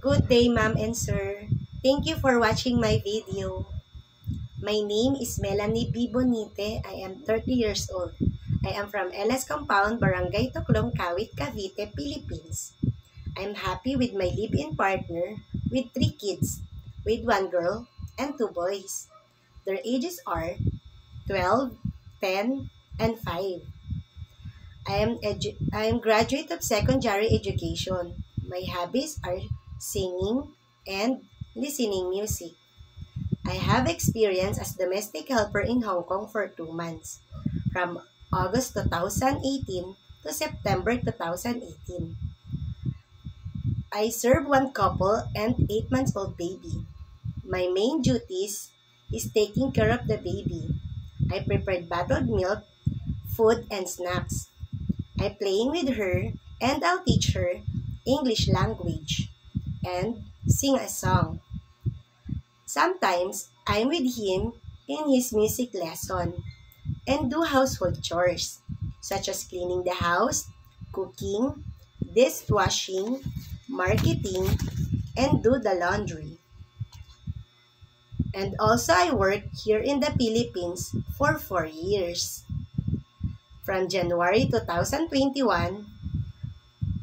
Good day, ma'am and sir. Thank you for watching my video. My name is Melanie B. Bonite. I am 30 years old. I am from LS Compound, Barangay Tuklong, Kawit, Cavite, Philippines. I'm happy with my live-in partner with 3 kids, with 1 girl and 2 boys. Their ages are 12, 10, and 5. I am graduate of secondary education. My hobbies are singing and listening music. I have experience as domestic helper in Hong Kong for 2 months, from August 2018 to September 2018. I serve 1 couple and 8 months old baby. My main duties is taking care of the baby. I prepared bottled milk, food, and snacks. I'm playing with her and I'll teach her English language and sing a song. Sometimes I'm with him in his music lesson and do household chores such as cleaning the house, cooking, dishwashing, marketing, and do the laundry. And also I work here in the Philippines for 4 years. From January 2021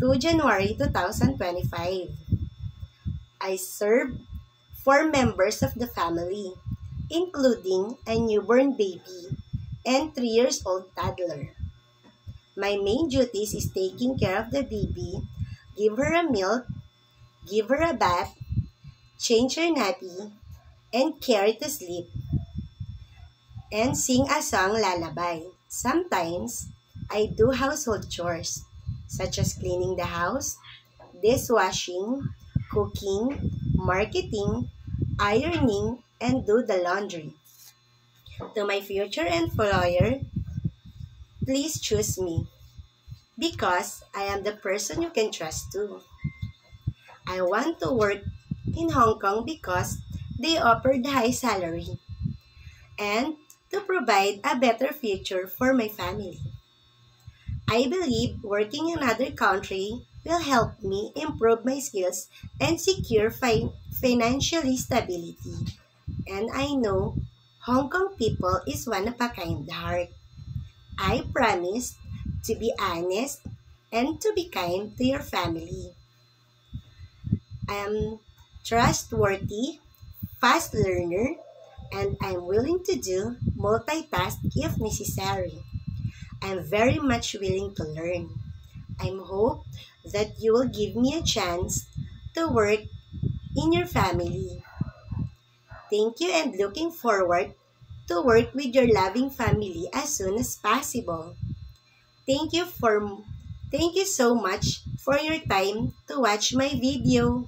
to January 2025. I serve 4 members of the family, including a newborn baby and 3 years old toddler. My main duties is taking care of the baby, give her a milk, give her a bath, change her nappy, and carry to sleep, and sing a song lullaby. Sometimes, I do household chores, such as cleaning the house, dishwashing, cooking, marketing, ironing, and do the laundry. To my future employer, please choose me, because I am the person you can trust too. I want to work in Hong Kong because they offer the high salary, and to provide a better future for my family. I believe working in another country will help me improve my skills and secure financial stability. And I know Hong Kong people is one of a kind heart. I promise to be honest and to be kind to your family. I am trustworthy, fast learner, and I'm willing to do multitask if necessary. I'm very much willing to learn. I hope that you will give me a chance to work in your family. Thank you and looking forward to work with your loving family as soon as possible. Thank you so much for your time to watch my video.